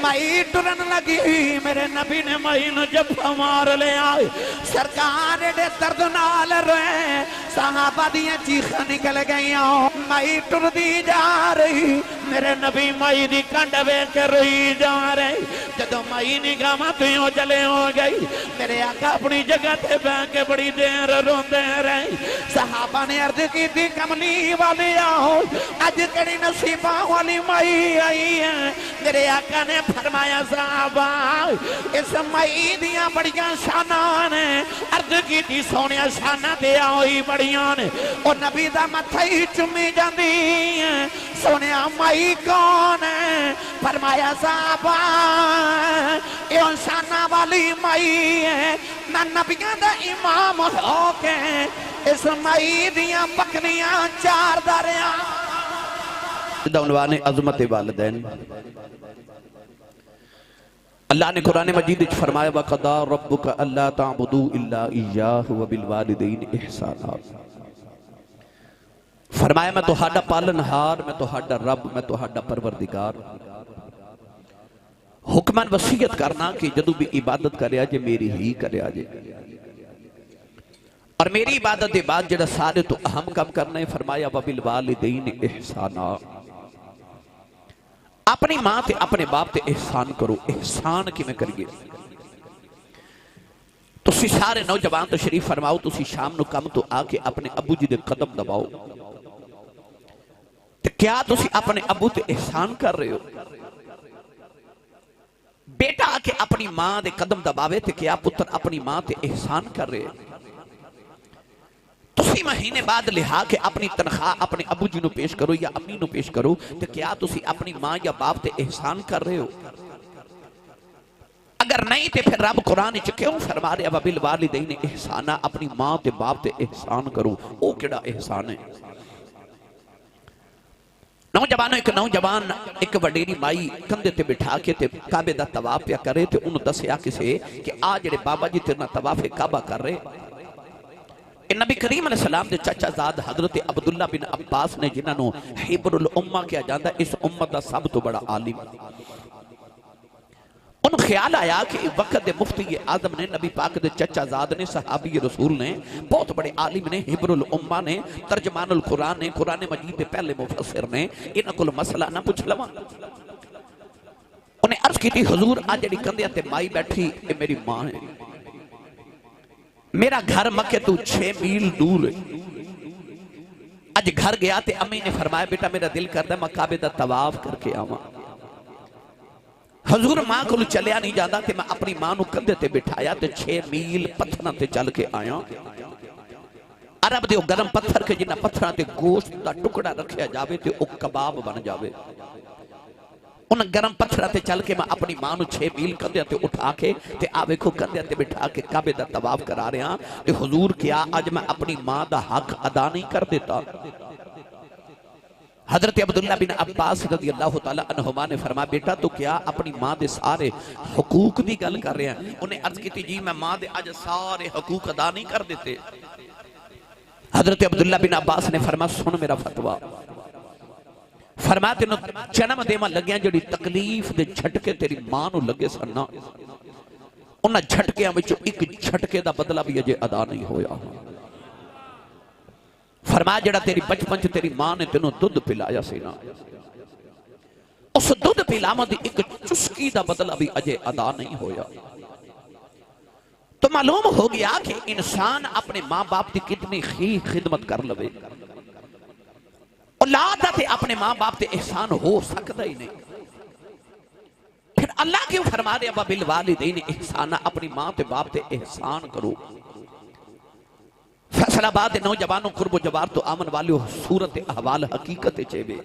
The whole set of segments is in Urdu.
مائی ٹرن لگی میرے نبی نے مائی نو جفا مار لیا سرکار دے درد نال روئے صحابہ دیاں چیخاں نکل گئیاں مائی ٹر دی جا رہی میرے نبی مائی دی کنڈ بے کے روئی جا رہی جدو مائی نگاہ تو یوں جلے ہو گئی میرے آقا اپنی جگہ تے بے کے بڑی دیر روندے رہی صحابہ نے عرض کی تھی کملی والی آؤ آج کڑی نصیبہ والی مائی آئی ہے میرے آقا نے فرمایا صحابہ اس مائی دیاں بڑیاں شانان ہیں عرض کی تھی سونیا شانہ دیا ہوئی بڑیاں نے اور نبی دا متھائی چمی جاندی ہیں سونیا مائی کون ہے فرمایا صحابہ یہ شانہ والی مائی ہے نہ نبیاں دا امام ہو کے اس مائی دیاں بکریاں چار داریاں عنوان عظمت والدین اللہ نے قرآن مجید فرمایا وَقَضَىٰ رَبُّكَ أَلَّا تَعْبُدُوا إِلَّا إِيَّاهُ وَبِالْوَالِدَيْنِ إِحْسَانًا فرمایا میں تہاڈا پالنہار میں تہاڈا رب میں تہاڈا پروردگار حکماً وصیت کرنا کہ جدو بھی عبادت کریا جے میری ہی کریا جے اور میری عبادت دے بعد جڑا سارے تو اہم کام کرنا ہے فرمایا وَبِالْوَالِدَيْنِ إِحْسَانًا اپنی ماں تے اپنے باپ تے احسان کرو احسان کی میں کریے تسی سارے نوجوان تو شریف فرماؤ تسی شام نو کم تو آکے اپنے ابو جی دے قدم دباؤ تے کیا تسی اپنے ابو تے احسان کر رہے ہو بیٹا آکے اپنی ماں دے قدم دباوے تے کیا پتر اپنی ماں تے احسان کر رہے ہو تسی مہینے بعد لہا کے اپنی تنخواہ اپنے ابو جی نو پیش کرو یا امی نو پیش کرو تو کیا تسی اپنی ماں یا باپ تے احسان کر رہے ہو اگر نہیں تے پھر رب قرآن کیوں فرما رہے وَبِالْوَالِدَيْنِ احسانا اپنی ماں تے باپ تے احسان کرو او کیڑا احسان ہے نوجوانوں ایک نوجوان ایک وڈیری مائی کندے تے بٹھا کے تے کعبے دا طواف پیا کرے تے انہوں دسیا کسے کہ آج جڑے بابا جی تیرنا طواف کعبہ کر رہے نبی کریم علیہ السلام دے چچا زاد حضرت عبداللہ بن عباس نے جنہاں نو حبر الامہ کیا جاندہ اس امت دا سب تو بڑا عالم ان خیال آیا کہ وقت دے مفتی اعظم نے نبی پاک دے چچا زاد نے صحابی رسول نے بہت بڑے عالم نے حبر الامہ نے ترجمان القرآن نے قرآن مجید دے پہلے مفسر نے انہاں کل مسئلہ نہ پوچھ لوا انہیں عرض کی تھی حضور آج جڑی کندے تے مائی بیٹھی یہ میری ماں ہے میرا گھر مکے تو 6 میل دور ہے اج گھر گیا تے امی نے فرمایا بیٹا میرا دل کرتا ہے میں کعبے دا طواف کر کے آواں حضور ماں کو چلیا نہیں جاتا تے میں اپنی ماں نو کندھے تے بٹھایا تے 6 میل پتھراں تے چل کے آیا عرب دے گرم پتھر کے جنہ پتھراں تے گوشت دا ٹکڑا رکھیا جاوے تے او کباب بن جاوے ان گرم پتھرہ تے چل کے میں اپنی ماں نو 6 میل کندھے تے اٹھا کے تے آوے کو کندھے تے بٹھا کے کعبے دا طواف کرا رہے ہیں تے حضور کیا آج میں اپنی ماں دا حق ادا نہیں کر دیتا حضرت عبداللہ بن عباس رضی اللہ تعالیٰ عنہما نے فرمایا بیٹا تو کیا اپنی ماں دے سارے حقوق دی گل کر رہے ہیں انہیں عرض کی تھی جی میں ماں دے آج سارے حقوق ادا نہیں کر دیتے حضرت عبداللہ بن عباس نے فرمایا سن میرا فتوہ فرمایا تینوں جنم دے ماں لگیاں جڑی تکلیف دے جھٹکے تیری ماں نو لگے سننا انہاں جھٹکیاں وچوں ایک جھٹکے دا بدلہ بھی اجے ادا نہیں ہویا فرمایا جڑا تیری بچپن چ تیری ماں نے تینوں دودھ پلایا سی نا اس دودھ پلاواں دی ایک چسکی دا بدلہ بھی اجے ادا نہیں ہویا تو معلوم ہو گیا کہ انسان اپنے ماں باپ دی کتنی خدمت کر لوے اولاد تے اپنے ماں باپ تے احسان ہو سکتا ہی نہیں پھر اللہ کیوں فرما دے وَبِالْوَالِدَيْنِ احسانا اپنی ماں تے باپ تے احسان کرو فیصل آباد نوجوانوں قرب و جوار تو آمن والیو صورت احوال حقیقت چیبے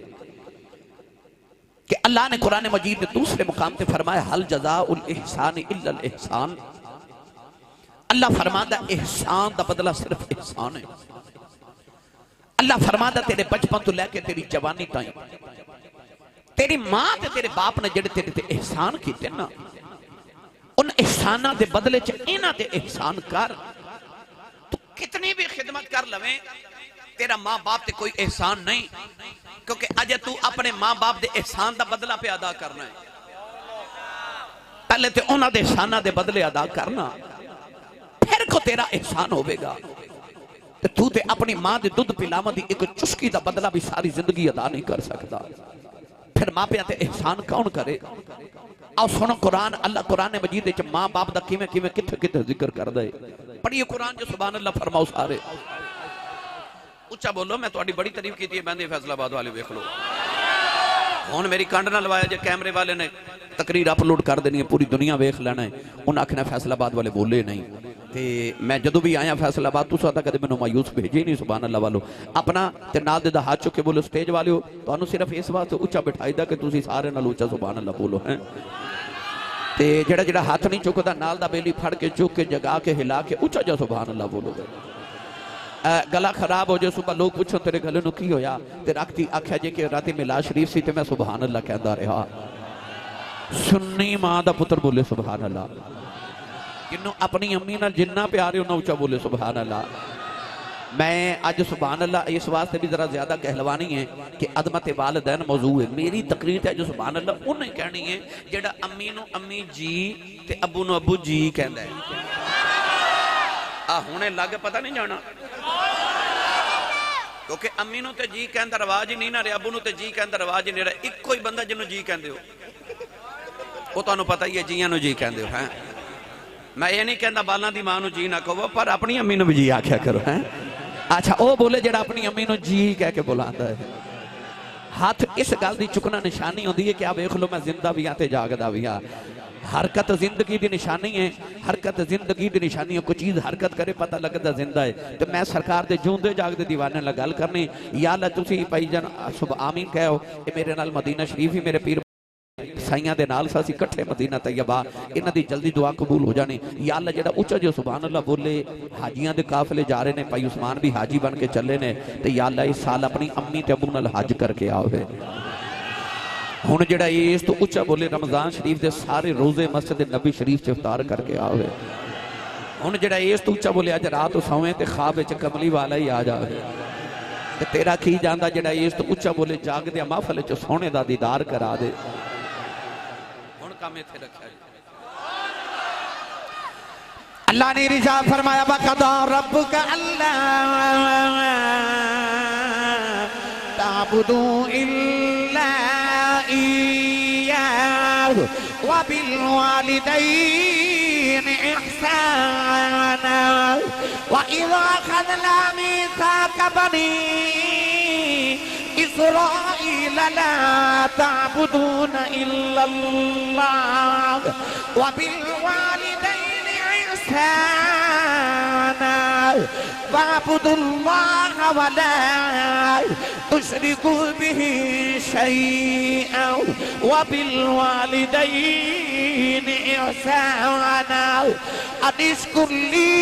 کہ اللہ نے قرآن مجید دوسرے مقام تے فرمایا حل جزاء الاحسان الا الاحسان اللہ فرماتا احسان دا بدلہ صرف احسان ہے اللہ فرماتا تیرے بچپن تو لے کے تیری جوانی تائیں تیری ماں تے تیرے باپ نے جڑے تیرے تے احسان کیتے نا ان احسانہ دے بدلے چاہینا تے احسان کر تو کتنی بھی خدمت کر لویں تیرا ماں باپ تے کوئی احسان نہیں کیونکہ اجے تو اپنے ماں باپ دے احسان دا بدلہ پہ ادا کرنا ہے پہلے تے انہاں دے احساناں دے بدلے ادا کرنا، پھر کو تیرا احسان ہوئے گا۔ تو تے اپنی ماں دے دودھ پلاواں دی ایک چسکی دا بدلہ بھی ساری زندگی ادا نہیں کر سکتا، پھر ماں پہ تے احسان کون کرے؟ آؤ سنو قرآن، اللہ قرآن مجید وچ ماں باپ دا کیویں کیویں کتھے کتھے ذکر کر دے۔ پڑھیے قرآن جو سبحان اللہ فرماؤ سارے اچھا بولو۔ میں تہاڈی بڑی تعریف کیتی ہے، بندے فیصل آباد والے ویکھ لو، ہن میری کنڈ نہ لوایا جے کیمرے والے نے تقریر اپلوڈ کر دینی ہے، پوری دنیا ویکھ لینا ہے، انہاں آکھنا فیصل آباد والے بولے نہیں۔ تے میں جدو بھی آیا فیصل آباد تساں تک کدے مینوں مایوس بھیجے نہیں، سبحان اللہ والو اپنا تے نال دے دا ہاتھ چک کے بولو سٹیج والیو، تانوں صرف اس واسطے اونچا بٹھائی دا کہ تسی سارے نال اونچا سبحان اللہ بولو ہیں۔ تے جڑا جڑا ہاتھ نہیں چکدا نال دا بیلی پھڑ کے چک کے جگا کے ہلا کے اونچا جا سبحان اللہ بولو گے۔ گلا خراب ہو جائے صبح لوگ پوچھو تیرے گلے نو کی ہویا، تے رکھتی آکھیا جے کہ راتی میلاد شریف سی تے میں سبحان اللہ کہندا رہا۔ سنی ماں دا پتر بولے سبحان اللہ، جنوں اپنی امی نال جنہ پیارے انہاں اونچا بولے سبحان اللہ۔ میں آج سبحان اللہ اس واسطے بھی ذرا زیادہ کہلوانی ہے کہ عظمت والدین موضوع ہے، میری تقریر ہے جو سبحان اللہ انہیں کہنی ہے جڑا امی نو امی جی تے ابو نو ابو جی کہندا ہے۔ ہونے لگ پتہ نہیں جانا، کیونکہ امی نو تے جی کہندا رواج ہی نہیں نہ رہے، ابو نو تے جی کہندا رواج ہی نہیں رہا، ایک کوئی بندہ جنوں جی کہندے ہو وہ تانوں پتہ ہی ہے جیاں نو جی کہندے ہو ہیں۔ میں یہ نہیں کہندا بالاں دی ماں نو جی نہ کہو، پر اپنی امی نو بھی جی آکھیا کرو ہیں۔ اچھا او بولے جڑا اپنی امی نو جی کہہ کے بلاندا ہے۔ ہاتھ اس گل دی چکنا نشانی ہوندی ہے کہ آپ دیکھ لو میں زندہ بھی ہاں تے جاگدا بھی ہاں۔ حرکت زندگی دی نشانی ہے، حرکت زندگی دی نشانی ہے، کوئی چیز حرکت کرے پتہ لگدا زندہ ہے۔ تو میں سرکار دے جوندے جاگدے دیوانے نال گل کرنی، یا اللہ تسی بھائی جان صبح آمین کہو، اے میرے نال مدینہ شریف ہی میرے پیر سائیاں دے نال ساسی کٹھے مدینہ طیبہ، انہاں دی جلدی دعا قبول ہو جانی۔ یا اللہ جڑا اونچا جو سبحان اللہ بولے، حاجیاں دے قافلے جا رہے نے، بھائی عثمان بھی حاجی بن کے چلے نے، تے یا اللہ اس سال اپنی امی تے ابو نال حج کر کے آوے۔ ہن جڑا اس تو اونچا بولے رمضان شریف دے سارے روزے مسجد نبی شریف سے افطار کر کے آوے۔ ہن جڑا اس تو اونچا بولے اج رات سویں تے خواب وچ کملی والا ہی آ جاوے، تے تیرا کی جاندا جڑا اس تو اونچا بولے جاگ دے محفل وچ سونے دا دیدار کرا دے۔ اللہ نے رضا فرمایا وَقَضَى رَبُّكَ أَلَّا تَعْبُدُوا إِلَّا إِيَّاهُ وَبِالْوَالِدَيْنِ إِحْسَانًا وَإِذَا أَخَذْنَا مِيثَاقَ بَنِي إسرائيل لا تعبدون إلا الله وبالوالدين إحسانا واعبدوا الله ولا تشركوا به شيئا وبالوالدين إحسانا أن اشكر لي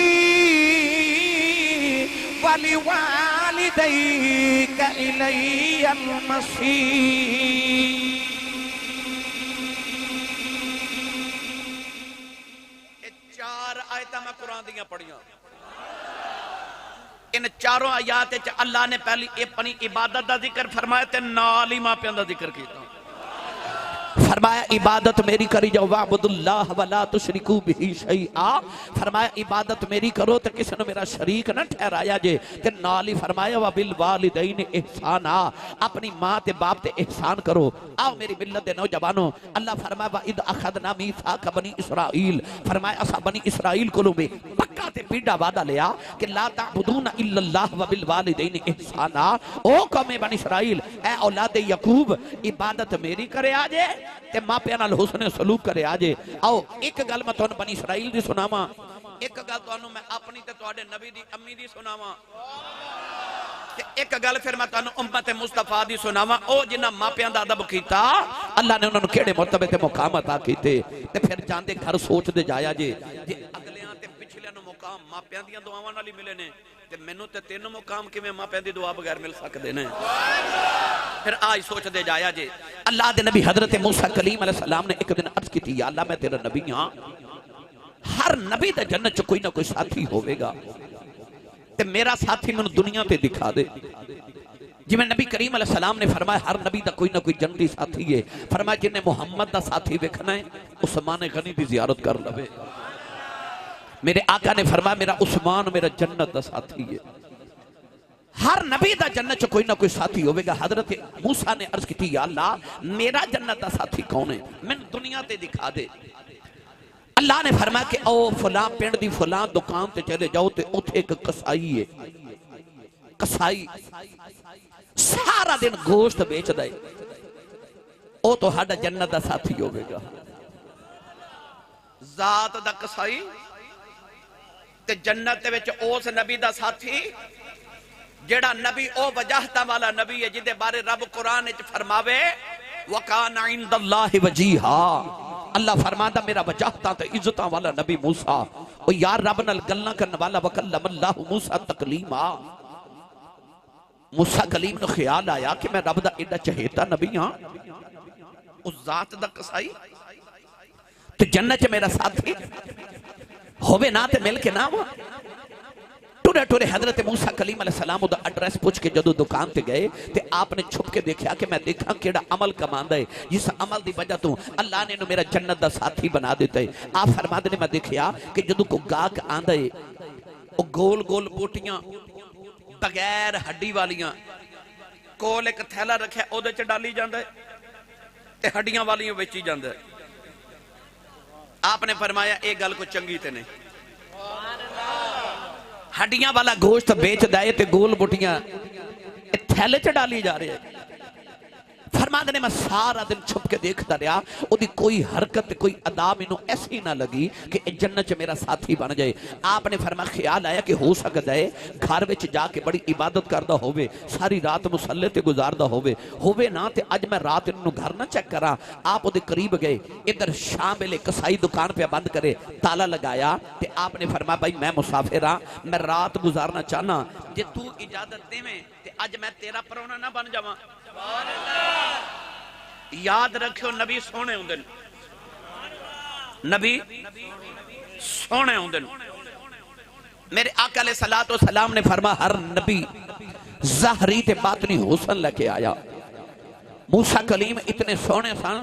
وَلِوَالِدَيْكَ إِلَيَّ الْمَصِيرُ۔ یہ چار آیتاں میں قرآن دیاں پڑھیاں، ان چاروں آیات اللہ نے پہلی اپنی عبادت دا ذکر فرمایا تے نال ہی ماں پیاں دا ذکر کیتا۔ فرمایا عبادت میری کری جاؤ وَعْبُدُ اللَّهَ وَلَا تُشْرِكُوا بِهِ شَيْئًا، فرمایا عبادت میری کرو تو کسی نے میرا شریک نہ ٹھہرایا جے، تے نال ہی فرمایا وَبِالْوَالِدَيْنِ إِحْسَانًا، اپنی ماں تے باپ تے احسان کرو۔ آؤ میری ملت دے نوجوانوں، اللہ فرمایا وَإِذْ أَخَذْنَا مِيثَاقَ بَنِي إِسْرَائِيل، فرمایا اسا بنی اسرائیل کو میں پکا تے پیڑا وعدہ لیا کہ لا تعبدون الا اللہ وبالوالدین احسانا۔ او قوم بنی اسرائیل، اے اولاد یعقوب، عبادت میری کرے آجے تے ماں پیاں نال حسن سلوک کرے آجے۔ آؤ ایک گل میں تانوں بنی اسرائیل دی سناواں، ایک گل تانوں میں اپنی تے تواڈے نبی دی امی دی سناواں، تے ایک گل پھر میں تانوں امت مصطفیٰ دی سناواں۔ او جنہاں ماں پیاں دا ادب کیتا، اللہ نے انہاں نوں کیڑے مرتبے تے مقام عطا کیتے، تے پھر جاندے گھر سوچ دے جایا جے جے اگلیاں تے پچھلیاں نوں مقام ماں پیاں دیاں دعاواں نال ہی ملے نے، تے مینوں تے تینوں مقام کیویں ماں پیاں دی دعا بغیر مل سکدے نے؟ پھر آج سوچ دے جایا جے اللہ دے نبی حضرت موسیٰ کلیم علیہ السلام نے ایک دن عرض کی تھی، یا اللہ میں تیرا نبی ہاں، ہر نبی دے جنت چ کوئی نہ کوئی ساتھی ہوئے گا، تے میرا ساتھی میں دنیا تے دکھا دے۔ جی میں نبی کریم علیہ السلام نے فرمایا ہر نبی دا کوئی نہ کوئی جنتی ساتھی ہے، فرمایا جن نے محمد دا ساتھی دیکھنا ہے عثمان غنی دی زیارت کر لوے۔ میرے آقا نے فرمایا میرا عثمان میرا جنت دا ساتھی ہے۔ ہر نبی دا جنت چ کوئی نہ کوئی ساتھی ہوئے گا۔ حضرت موسیٰ نے عرض کی تھی یا اللہ میرا جنت دا ساتھی کون ہے، میں دنیا تے دکھا دے۔ اللہ نے فرمایا کہ او فلاں پنڈ دی فلاں دکان تے چلے جاؤ تے اتھے ایک کسائی ہے، کسائی سارا دن گوشت بیچ دے، او تو ہاڈا جنت دا ساتھی ہوئے گا۔ ذات دا کسائی تے جنت وچ اس نبی دا ساتھی جیڑا نبی او وجاہتا والا نبی ہے جدے بارے رب قرآن وچ فرماوے وَقَانَ عِنْدَ اللَّهِ وَجِيهًا، اللہ فرماتا میرا وجاہتا تے عزتاں والا نبی موسیٰ، او یار رب نال گلاں کرن والا وَكَلَّمَ اللَّهُ موسیٰ تَکْلِیمًا۔ موسیٰ کلیم نو خیال آیا کہ میں رب دا ایڈا چہیتا نبی ہاں، اس ذات دا کسائی تے جنت میرا ساتھی ہوئے نا تے مل کے نا ہوا۔ ٹورے ٹورے حضرت موسیٰ کلیم علیہ السلام دا ایڈریس پوچھ کے جدو دکان تے گئے تے آپ نے چھپ کے دیکھا کہ میں دیکھا کیڑا عمل کماندا ہے جس عمل دی وجہ تو اللہ نے میرا جنت دا ساتھی بنا دیتا ہے۔ آپ فرماتے نے میں دیکھیا کہ جدو کو گاہک آندا ہے وہ گول گول بوٹیاں بغیر ہڈی والیاں کول ایک تھیلا رکھے او دے چ ڈالی جاندا ہے تے ہڈیاں والیاں ویچی جاندا ہے۔ آپ نے فرمایا اے گل کو چنگی تے نہیں، ہڈیاں والا گوشت بیچ دائے تے گول بوٹیاں تھیلے چ ڈالی جا رہے ہیں۔ فرماتے نے میں سارا دن چھپ کے دیکھتا رہا، او دی کوئی حرکت کوئی ادا مینوں ایسی نہ لگی کہ جنت چ میرا ساتھی بن جائے۔ آپ نے فرمایا خیال آیا کہ ہو سکتا ہے گھر وچ جا کے بڑی عبادت کردا ہووے، ساری رات مصلی تے گزاردا ہووے نا تے اج میں رات انہوں گھر نہ چیک کراں۔ آپ دے قریب گئے، ادھر شام ویلے کسائی دکان پہ بند کرے تالا لگایا تے آپ نے فرمایا بھائی میں مسافر ہاں، میں رات گزارنا چاہنا، جے تو اجازت دے میں تے اج میں تیرا پرونا نہ بن جاواں۔ یاد رکھو نبی سونے ہوندے نبی سونے ہوندے۔ میرے آقا علیہ السلام نے فرمایا ہر نبی ظاہری تے باطنی حسن لے کے آیا۔ موسیٰ کلیم اتنے سونے سن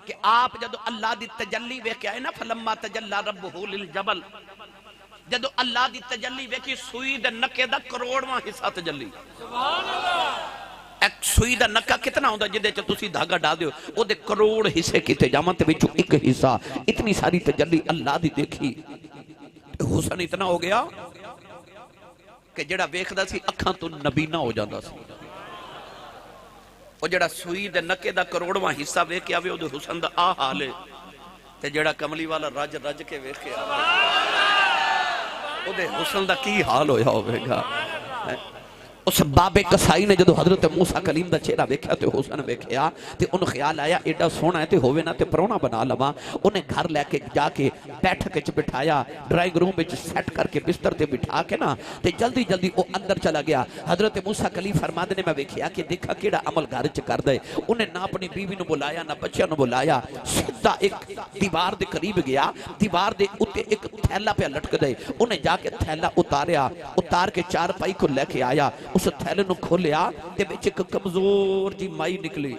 کہ آپ جدو اللہ دی تجلی ویکھ کے آئے نا فلما تجلی ربہ للجبل، جدو اللہ دی تجلی ویکھی سوئی دے نکے دا کروڑواں حصہ تجلی۔ سبحان اللہ۔ ایک سوئی دا نکا کتنا ہوندہ جدے چا تسی دھاگا ڈال دیو او دے کروڑ حصے کیتے جامن تے بچو ایک حصہ، اتنی ساری تجلی اللہ دی دیکھی۔ حسن اتنا ہو گیا کہ جڑا ویکھ دا سی اکھاں تو نبی نہ ہو جاندہ سی، او جڑا سوئی دے نکے دا کروڑواں حصہ ویکھ کے آوے او دے حسن دا آ حال ہے تے جڑا کملی والا رج رج کے ویکھ کے آوے او دے حسن دا کی حال ہویا ہوئے گا۔ اس باب کسائی نے جدو حضرت موسیٰ کلیم دا چہرہ ویکھیا تے حسن ویکھیا تے انہوں خیال آیا ایڈا سونا ہے تے ہوئے نا تے پرونا بنا لما۔ انہیں گھر لے کے جا کے بیٹھک وچ بٹھایا، ڈرائنگ روم وچ سیٹ کر کے بستر تے بٹھا کے نا تے جلدی جلدی وہ اندر چلا گیا۔ حضرت موسیٰ کلیم فرماتے نے میں ویکھیا کہ دیکھا کیڑا عمل گھر وچ کر دے۔ انہیں نہ اپنی بیوی نو بلایا نہ بچیاں نو بلایا، سیدھا ایک دیوار دے قریب گیا، دیوار دے اوتے ایک تھیلا پہ لٹک دے، انہیں جا کے تھیلا اتاریا، اتار کے چار پائی کو لے کے آیا، اس تھیلے نو کھولیا تے بچ ایک کمزور جی مائی نکلی۔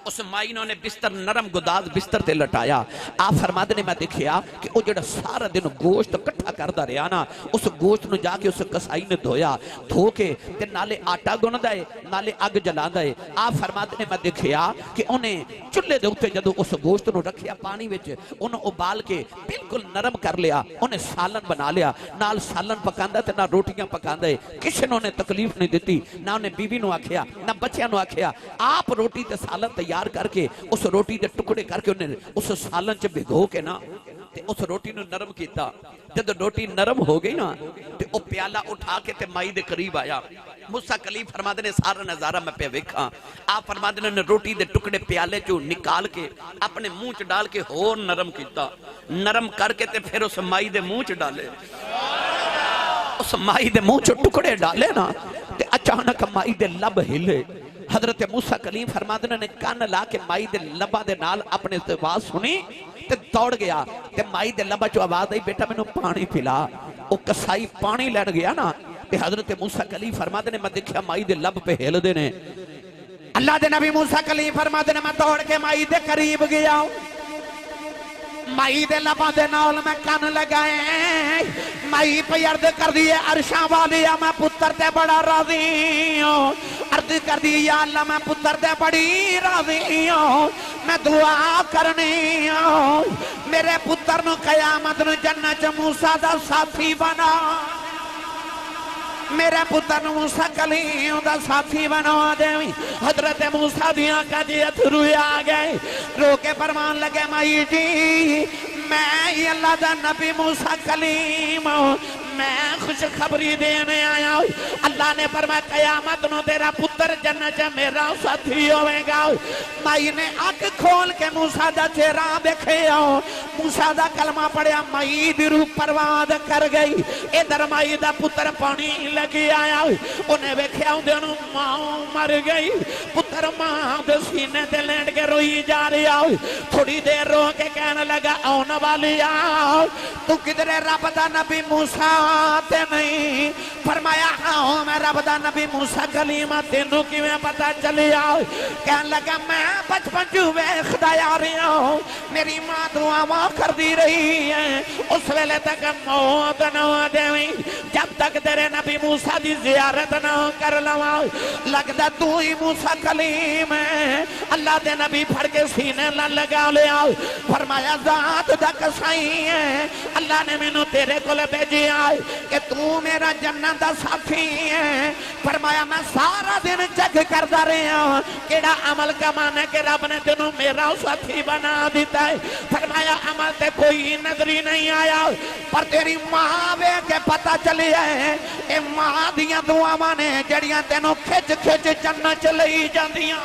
اس مائی نے بستر نرم گداز بستر تے لٹایا۔ آپ فرماتے نے میں دیکھیا کہ وہ جڑا سارا دن گوشت کٹھا کردہ رہا نا، اس گوشت نو جا کے اس کسائی نے دھویا، دھو کے تے نالے آٹا گن دائے نالے اگ جلا دائے۔ آپ فرماتے نے میں دیکھیا کہ انہیں چلے دے ہوتے جدو اس گوشت نو رکھیا پانی وچ انہوں ابال کے بالکل نرم کر لیا، انہیں سالن بنا لیا، نال سالن پکاندہ تے نہ روٹیاں پکاندہ، کسی نے انہیں تکلیف نہیں دیتی، نہ انہیں بیوی نو آکھیا نہ بچیاں نو آکھیا۔ آپ روٹی تے سالن تیار کر کے اس روٹی دے ٹکڑے کر کے انہیں اس سالن چ بھگو کے نا تے اس روٹی نو نرم کیتا۔ جب روٹی نرم ہو گئی نا تے او پیالہ اٹھا کے تے مائی دے قریب آیا۔ موسیٰ کلیم فرماتے نے سارا نظارہ میں پہ ویکھا۔ آپ فرماتے نے روٹی دے ٹکڑے پیالے چو نکال کے اپنے منہ چ ڈال کے اور نرم کیتا، نرم کر کے تے پھر اس مائی دے منہ چ ڈالے۔ اس مائی دے منہ چ ٹکڑے ڈالے نا تے اچانک مائی دے لب ہلے۔ حضرت موسیٰ کلیم فرماتے نے کان لا کے مائی دے لبا دے نال اپنے آواز سنی تے دوڑ گیا تے مائی دے لبا چو آواز آئی بیٹا میں نو پانی پھلا۔ او کسائی پانی لین گیا نا کہ حضرت موسیٰ کلیم فرماتے نے میں دیکھا مائی دے لب پہ ہل دے نے اللہ دے نبی موسیٰ کلیم فرماتے نے میں دوڑ کے مائی دے قریب گیا ہوں مائی دے لبا دے نال میں کان لگائے مائی پہ عرض کر دیئے عرشاں والیا میں پتر تے بڑا راضی ہوں عرض کر دیئے یا اللہ میں پتر تے بڑی راضی ہوں میں دعا کرنی ہوں میرے پتر نو قیامت نو جنت موسیٰ دا ساتھی بنا میرے پتر موسیٰ کلیم دا ساتھی بنا دے حضرت موسیٰ دیاں کا جیت روئے آگئے رو کے فرمان لگے مائی جی میں اللہ دا نبی موسیٰ کلیم میں خوش خبری دینے آیا ہوں اللہ نے فرمایا قیامت نو تیرا پتر جنت میرا ساتھی ہوئے گا مائی نے آنکھ کھول کے موسیٰ دا چہرہ دیکھے موسیٰ دا کلمہ پڑھیا مائی دی روح پرواد کر گئی ادھر مائی دا پتر پانی لگی آیا انہیں بیکھیا ہوں دینوں ماں مر گئی پتر ماں دے سینے دے لینڈ کے روئی جا رہی آؤ تھوڑی دیر رو کے کہنے لگا آؤنا والی آؤ تو کدھرے رب دا نبی موسیٰ تے نہیں فرمایا ہاں میں رب دا نبی موسیٰ کلیم تینوں کی میں پتا چلی آؤ کہنے لگا میں بچپن جوے خدایا رہی ہوں میری ماں دعا کر دی رہی ہے اس ویلے تک موت نہ دے جب تک تیرے نبی موسیٰ دی زیارت نہ کر لوا لگتا تو ہی موسیٰ کلیم ہے اللہ دے نبی پھڑ کے سینے نہ لگا لے آؤ فرمایا ذات دا کسائی ہے اللہ نے میں تیرے کو لے بھیجی آئے کہ تو میرا جنت دا ساتھی ہے فرمایا میں سارا دن جگ کرتا رہا ہوں کیڑا عمل کمانے کے رب نے تینوں میرا ساتھی بنا دیتا ہے فرمایا عمل تے کوئی نظری نہیں آیا پر تیری ماں بے کے پتہ چلی ہے اے ماں دیاں دعاواں نے جڑیاں تینوں کھچ کھچ جنت چلی جاندیاں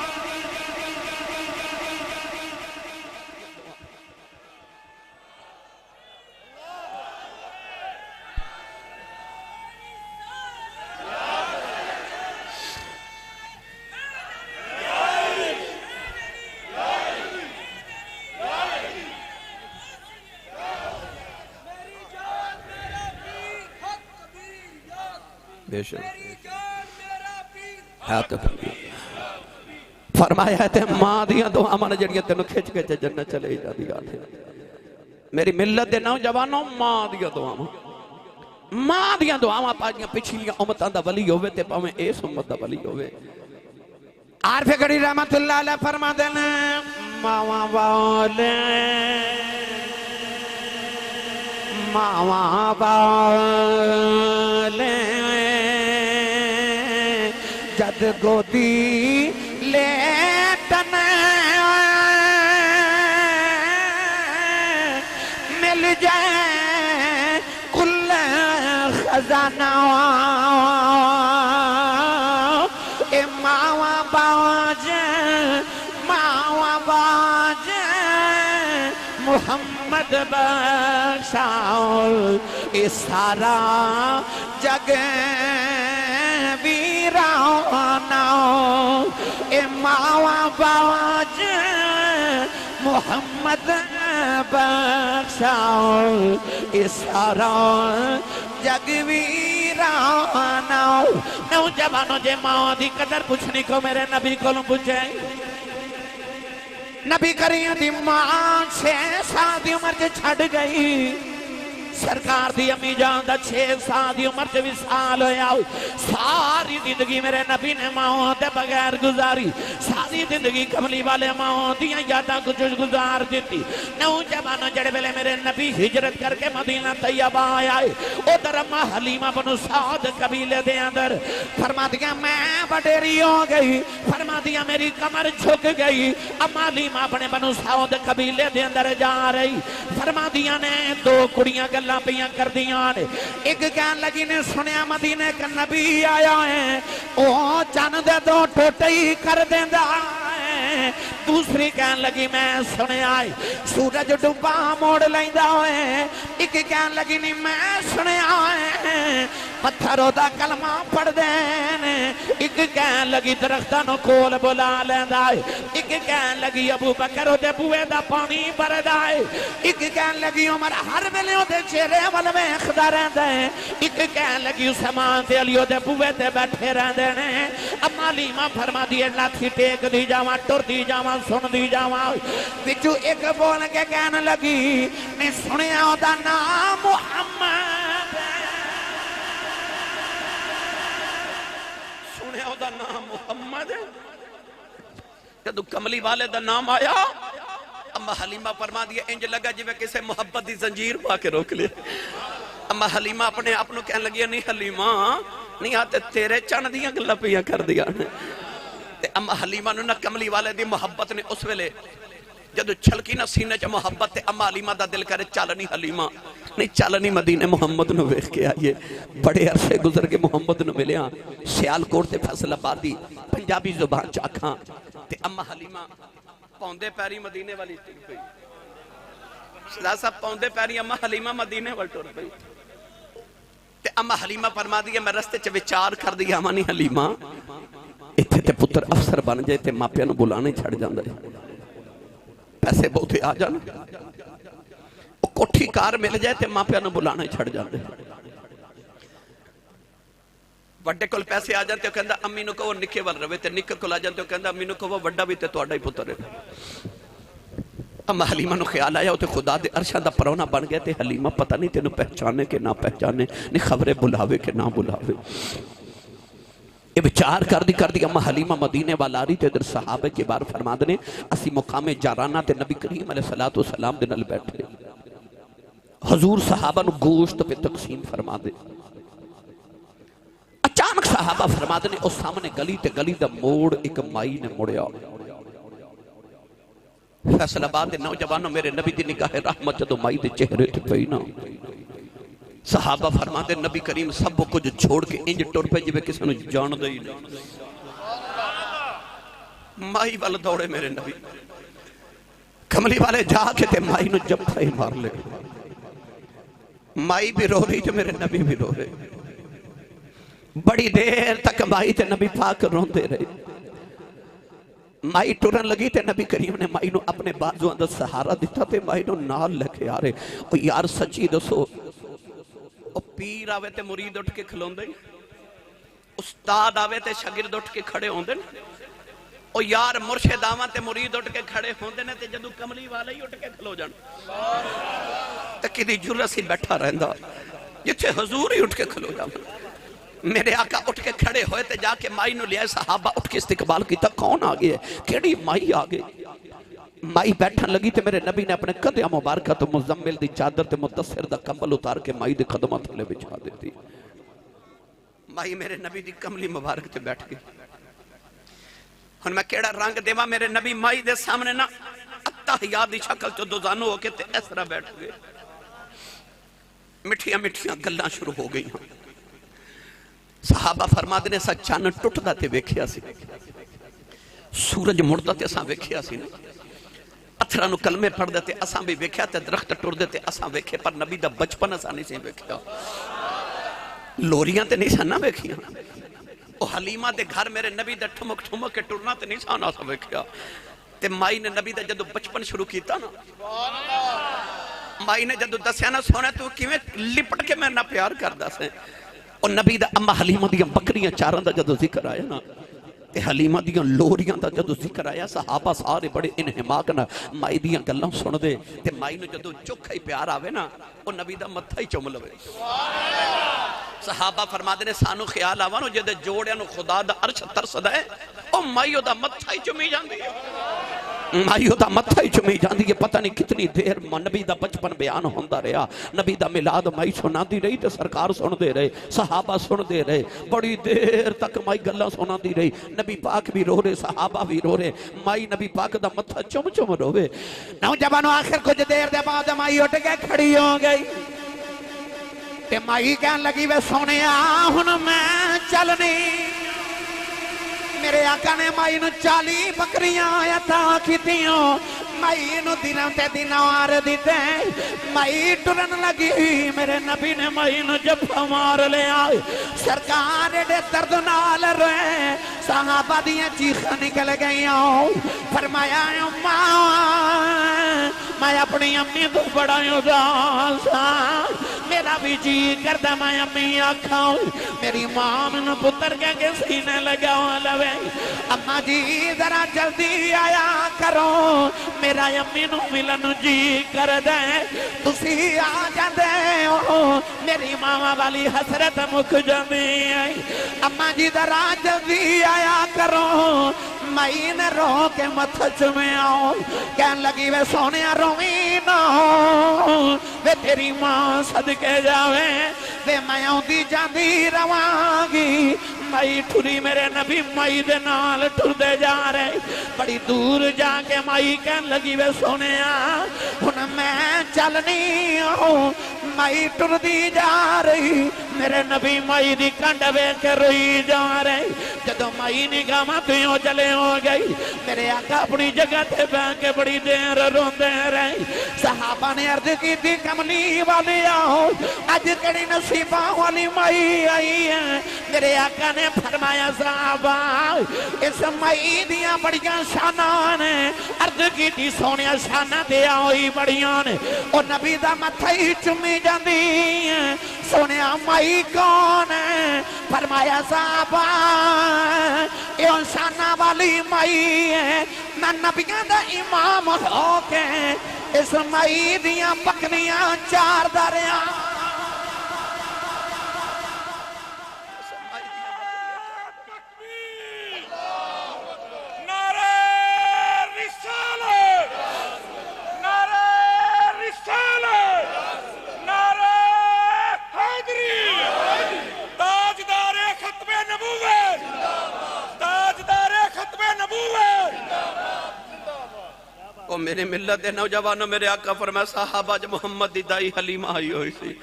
فرمایا ہے تے ماں دیاں دعا من جڑیاں تینوں کھچ کے جنت چلے جا دیا میری ملت دے نوجوانوں ماں دیاں دعا ماں دیاں دعا پاجیاں پچھلیاں امتاں دا ولی ہوئے تے پاویں اس امت دا ولی ہوئے عارف گڑی رحمت اللہ علیہ فرما دینا ماں والے ماں والے جد گودی لیٹن مل جائے کل خزانہ اے ماں باج محمد بخشاؤ اے سارا جگ ویرانا اے ماں باج محمد بخشاؤ اے سارا جگ ویرانا نوجوانوں جے ماں دی قدر پوچھنی کو میرے نبی کو پوچھے نبی کریم دی ماں 6 سال دی عمر سے چھڑ گئی سرکار دی امی جان دا 6 سال دی عمر سے وصال ہویا ساری زندگی میرے نبی نے ماں دے بغیر گزاری ساری زندگی کملی والے ماں دیاں یاداں کچھ گزار دیتی نوجوانوں جڑے ویلے میرے نبی ہجرت کر کے مدینہ طیبہ آئے ادھر اما حلیمہ بن سعد قبیلے دے اندر فرما دیا میں وڈیری ہو گئی فرما دیا میری کمر جھک گئی اما حلیمہ اپنے بن سعد قبیلے دے اندر جا رہی فرما دیا نے 2 کڑیاں اللہ پیاں کر دیاں نے ایک کہن لگی نے سنیا مدینے کا نبی آیا ہے او چند دے 2 ٹوٹے ہی کر دیندہ ہے دوسری کہن لگی میں سنیا سورج ڈوبا موڑ لیندہ ہے ایک کہن لگی نہیں میں سنیا ہے پتھروں دا کلمہ پڑھ دین ایک کہن لگی درختاں نو کول بلا لیندا ہے ایک کہن لگی ابو بکر دے بوئے دا پانی بھردا ہے ایک کہن لگی عمر ہر ویلے دے چہرے ول ویکھدا رہندا ہے ایک کہن لگی عثمان تے علی دے بوئے تے بیٹھے رہندے نے اما حلیمہ فرماندی ہے لاٹھی ٹیک دی جاواں ٹر دی جاواں سن دی جاواں وچوں ایک بول کے کہن لگی میں سنیا دا نام محمد سنیا دا نام محمد جدو کملی والے دا نام آیا اما حلیمہ فرما دیا انج لگا جی میں کسے محبت دی زنجیر پا کے روک لے اما حلیمہ اپنے اپنوں کہنے لگی نہیں حلیمہ نہیں آتے تیرے چند دیاں گلپیاں کر دیا اما حلیمہ نہ کملی والے دی محبت نے اس ویلے جدو چھلکی نہ سینے چا محبت تے اما حلیمہ دا دل کرے چالنی حلیمہ نہیں چالنی مدینہ محمد نو ویکھ کے آئیے بڑے عرصے گزر کے محمد نو ملے ہاں سیال کوٹ تے فیصل آبادی پنجابی زبان چاکھاں تے اما حلیمہ پوندے پیری مدینے والی ٹر پئی سلا صاحب پوندے پیری اما حلیمہ مدینے والی ٹر پئی تے اما حلیمہ فرما دی میں رستے چ وچار کر دیا امانی حلیمہ ایتھے تے پتر افسر بن جائے تے ماپیاں نو بلانے چھڑ جاندا ہے پیسے بہتے آ جان کوٹھی کار مل جائے تے ماپیاں نو بلانے چھڑ جاندے وڈے کول پیسے آ جانتے ہو کہندا امی نو کہو نکے ول روے تے نکے کول آ جانتے ہو کہندا امی نو کہو وڈا بھی تے تہاڈا ہی پتر ہے اما حلیمہ نو خیال آیا تے خدا دے عرشاں دا پرونا بن گیا تے حلیمہ پتہ نہیں تینوں پہچانے کہ نہ پہچانے نہیں خبریں بلاوے کہ نہ بلاوے یہ بچار کر دی اما حلیمہ مدینے والاری تے در صحابہ کے بار فرما دنے اسی مقام جارانہ تے نبی کریم علیہ السلام دے نل بیٹھے حضور صحابہ نو گوشت پہ تقسیم فرما دے اچانک صحابہ فرما دنے اس سامنے گلی تے گلی دا موڑ ایک مائی نے مڑیا فیصل آباد دے نوجوانوں میرے نبی دی نگاہ رحمت جدو مائی دے چہرے تے پئی نا صحابہ فرماتے نبی کریم سب کو جو چھوڑ کے انج ٹر پہ جبے کسی نے جان دے ہی نہیں مائی والے دوڑے میرے نبی کملی والے جا کے تے مائی نو جب تھا ہی مار لے مائی بھی رو رہی تے میرے نبی بھی رو رہے بڑی دیر تک مائی تے نبی پاک رون دے رہے مائی ٹورن لگی تے نبی کریم نے مائی نو اپنے بازو اندر سہارا دیتا تے مائی نو نال لکھے آ رہے اور یار سچی دسو پیر آوے تے مرید اٹھ کے کھلون دیں استاد آوے تے شاگرد اٹھ کے کھڑے ہوں دیں او یار مرشد آوان تے مرید اٹھ کے کھڑے ہوں دیں تے جدو کملی والے ہی اٹھ کے کھلو جان تکی دی جرہ سی بیٹھا رہندا جتھے حضور ہی اٹھ کے کھلو جان میرے آقا اٹھ کے کھڑے ہوئے تے جا کے مائی نو لیا صحابہ اٹھ کے استقبال کی تا کون آگئے کیڑی مائی آگئے مائی بیٹھن لگی تے میرے نبی نے اپنے قدیہ مبارکہ تو مزمل دی چادر تے متصر دا کمبل اتار کے مائی دے خدمت لے بچھا دیتی مائی میرے نبی دی کملی مبارک تے بیٹھ گئی ہن میں کیڑا رنگ دیوا میرے نبی مائی دے سامنے نا اتحیات دی شکل تو دوزانو ہو کے تے اس طرح بیٹھ گئے مٹھیاں مٹھیاں گلاں شروع ہو گئی ہیں صحابہ فرما دینے سا چان ٹوٹ دا تے ویکھیا سی سورج مڑتا تے اساں ویکھیا سی پتھراں نو کلمے پڑھ دیتے اساں بھی ویکھیا تے درخت ٹر دیتے اساں ویکھے پر نبی دا بچپن اساں نہیں سی ویکھیا لوریاں تے نہیں ساں نہ ویکھیاں او حلیمہ دے گھر میرے نبی دا ٹھمک ٹھمک کے ٹرنا تے نہیں ساں نہ ویکھیا تے مائی نے نبی دا جدو بچپن شروع کیتا نا مائی نے جدو دسیا نہ سونا تو کیویں لپٹ کے میں نہ پیار کردا سے او نبی دا اما حلیمہ دیاں بکریاں چاراں دا جدو ذکر آیا نا تے حلیمہ دیاں لوریاں دا جدو ذکر آیا صحابہ سارے بڑے انہماک نا مائی دیاں گلاں سن دے تے مائی نو جدو چکھا ہی پیار آوے نا او نبی دا متھا ہی چوم لوے صحابہ فرما دے نے سانو خیال آوانو جدے جوڑیاں نو خدا دا عرش ترسد ہے او مائیو دا متھا ہی چومی جاندی ہے مائیو دا متھا ہی چومی جاندی ہے پتہ نہیں کتنی دیر نبی دا بچپن بیان ہوندہ رہا نبی دا ملاد مائی سنا دی رہی تے سرکار سن دے رہے صحابہ سن دے رہے بڑی دیر تک مائی گلہ سنا دی رہی نبی پاک بھی رو رہے صحابہ بھی رو رہے مائی نبی پاک دا متھا چم چم روے نوجوانوں آخر کچھ دیر دے بعد مائی اٹھ کے کھڑی ہو گئی تے مائی کہن لگی وے سونے ہن میں چلنی میرے آقا نے مائی نو 40 بکریاں عطا کیتیاں مائی نو دنوں تے دینار دیتے مائی ٹرن لگی میرے نبی نے مائی نو جفا مار لیا سرکار دے درد نال روئے صحابہ دیاں چیخاں نکل گئیاں فرمایا میں اپنی امی تو بڑا اداس میرا بھی جی کردہ میں امی آکھاں میری ماں نے پتر کے سینے لگا لوے اما جی ذرا جلدی آیا کرو میرا امی نو ملن جی کر دے تسی آ جاندے ہو میری ماں والی حسرت مک جاندی اما جی ذرا جلدی آیا کرو مائی نے رو کے متھچ میں آؤ کہن لگی وے سونے روی نہ وے تیری ماں صدقے جاوے وے میں آؤں دی جاندی روانگی مائی ٹھری میرے نبی مائی دے نال ٹھر دے جا رہے بڑی دور جا کے مائی کہن لگی وے سونے ہن میں چلنی ہوں مائی ٹھر دی جا رہی میرے نبی مائی دی کنڈوے کے روئی جا رہے جدو مائی نگاہ تیوں چلے ہو گئی میرے آقا اپنی جگہ تے بیٹھ کے بڑی دیر روندے رہے صحابہ نے عرض کی تھی کملی والی آؤ اج کڑی نصیبہ والی مائی آئی ہے میرے آقا نے فرمایا صحابہ اس مائی دیاں بڑیاں شانان عرض کی تھی سونیا شانہ دیا ہوئی بڑیاں اور نبی دا متھائی چمی جاندی سونیا مائی کون ہے فرمایا صحابہ یہ شانہ والی مائی ہے میں نبیاں دا امام ہو کے اس مائی دیاں بکریاں چار داریاں میرے ملت دے نوجوانوں میرے آقا فرمایا صحابہ جو محمد دی دائی حلیمہ آئی ہوئی سی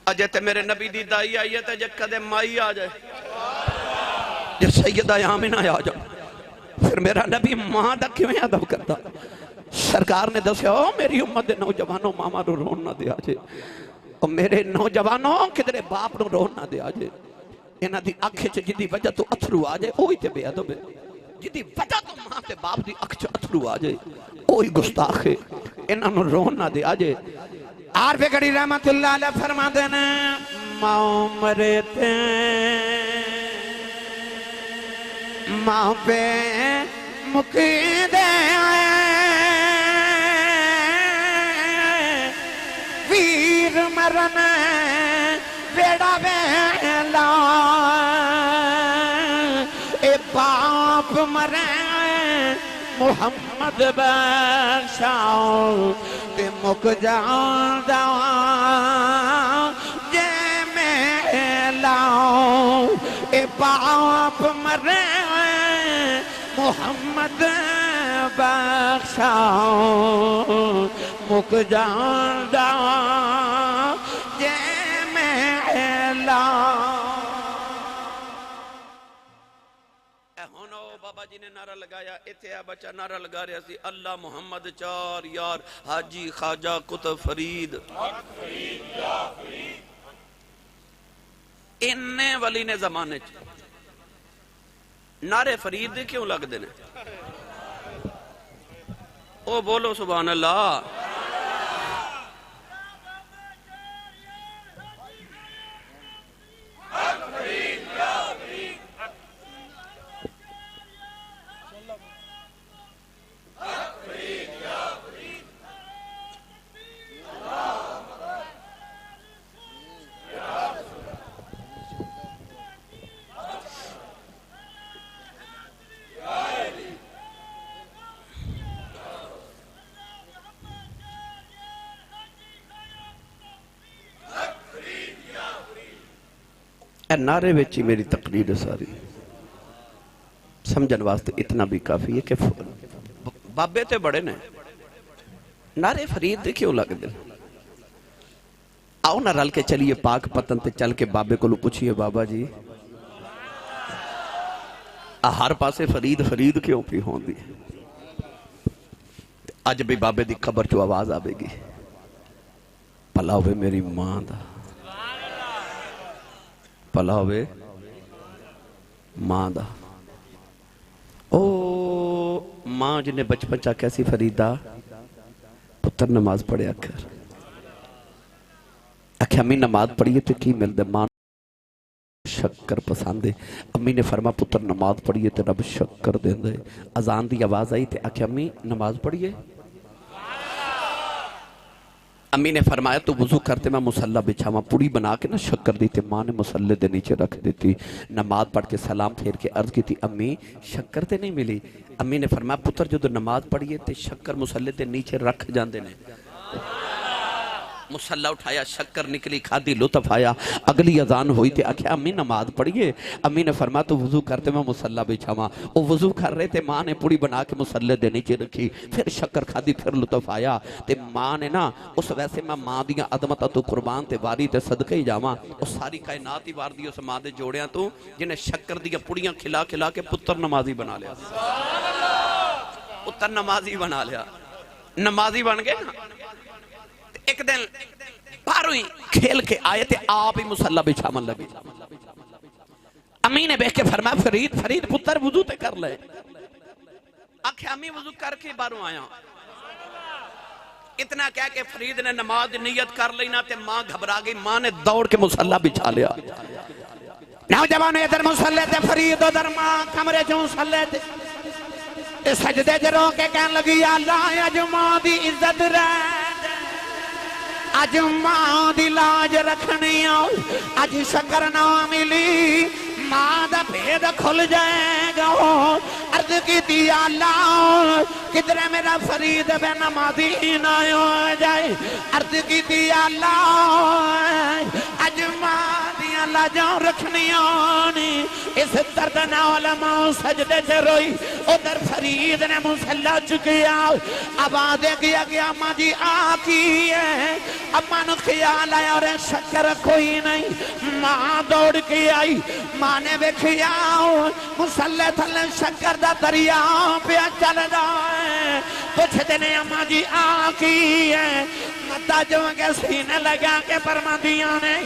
اجے تے میرے نبی دی دائی آئی ہے تے جے کدے مائی آ جائے جے سیدہ آمینہ آ جائے پھر میرا نبی ماں دا کیوں ادب کرتا سرکار نے دسیا میری امت دے نوجوانوں ماما رو رون نہ دیا جے اور میرے نوجوانوں کدرے باپ رو رون نہ دیا جے انہاں دی اکھے چ جدی وجہ تو اتھرو آ جائے اوہی تے بے ادب ہے جدی وجہ تو ماں تے باپ دی اکھ چ اتھرو آ جائے اوہی گستاخ ہے انہاں نو رون نہ دیا جے عارف گڑی رحمت اللہ علیہ فرما دینا ماں مرتے ماں پہ مکی دے ویر مرن بیڑا بیلا اے باپ مرے محمد بخشاؤ تے مک جان دا جے میں لاؤ اے باپ مرے محمد بخشاؤ مک جان دا جے میں لاؤ بابا جی نے نعرہ لگایا اتیا بچہ نعرہ لگا رہا سی اللہ محمد چار یار حاجی خواجہ قطب فرید انہیں ولی نے زمانے نعرے فرید کیوں لگ دینے او بولو سبحان اللہ اے نعرے ویچی میری تقریر ساری سمجھن واسطے اتنا بھی کافی ہے کہ بابے تے بڑے نے نعرے فرید دے کیوں لگ دے آؤ نہ رل کے چلیے پاک پتن تے چل کے بابے کو لو پوچھئے بابا جی ہر پاسے فرید فرید کیوں پی ہوں دی اج بھی بابے دی قبر چو آواز آوے گی بھلا ہوئے میری ماں دا بھلا ہوئے ماں دا او ماں جنہیں بچپن چاہ کیسی فریدہ پتر نماز پڑھے اکھر امی نماز پڑھیے تو کی مل دے ماں شکر پسند ہے امی نے فرما پتر نماز پڑھیے تو رب شکر دے دے اذان دی آواز آئی تے آکھے امی نماز پڑھیے امی نے فرمایا تو وضو کرتے میں مسلح بچھاواں پوڑی بنا کے نا شکر دی تے ماں نے مسلح دے نیچے رکھ دیتی نماز پڑھ کے سلام پھیر کے عرض کی تھی امی شکر تے نہیں ملی امی نے فرمایا پتر جو نماز پڑھیے تے شکر مسلح دے نیچے رکھ جاندے نے مسلح اٹھایا شکر نکلی کھادی لطف آیا اگلی اذان ہوئی تھی آکھیا امی نماز پڑھیے امی نے فرمایا تو وضو کرتے میں مسلح بچھاواں وہ وضو کر رہے تھے ماں نے پوڑی بنا کے مسلح دے نیچے رکھی پھر شکر کھادی پھر لطف آیا تے ماں نے نا اس ویسے میں ماں دیاں عظمتاں تو قربان تے واری تے صدقے ہی جاواں اس ساری کائنات ہی وار دی اس ماں دے جوڑیاں تو جنہیں شکر دیا پوڑیاں کھلا کھلا کے پتر نمازی بنا لیا پتر نمازی بنا لیا نمازی بن گئے نا ایک دن بارویں کھیل کے آئے تھے آپ ہی مسلح بچھامن لگے امی نے بیٹھ کے فرمایا فرید پتر وضو تے کر لے آکھے امی وضو کر کے باروں آیا اتنا کہہ کہ فرید نے نماز نیت کر لینا تے ماں گھبرا گئی ماں نے دوڑ کے مسلح بچھا لیا نوجوان ادھر مسلح تے فرید ادھر ماں کمرے جو مسلح تے سجدے جرو کے کہن لگی یا اللہ اج ماں دی عزت رہ اج ماں دی لاج رکھنی اج شکر نہ ملی ماں دا بھید کھل جائے گا عرض کی دی اللہ کدھرے میرا فرید بے نمازی نہ ہو جائے عرض کی دی اللہ اج ماں دیاں لاجاں رکھنی آنی اس درد نہ علماء سجدے سے روئی ادھر فرید نے مسلح چکیا آوازیں گیا اماں جی آکی ہے اماں نو خیال آیا اور شکر کوئی نہیں ماں دوڑ کے آئی ماں نے ویکھیا مسلح تھلے شکر دا دریا پہ چل جائے پوچھتے نے اماں جی آکی ہے مدہ جو کے سینے لگا کے فرماندیاں نے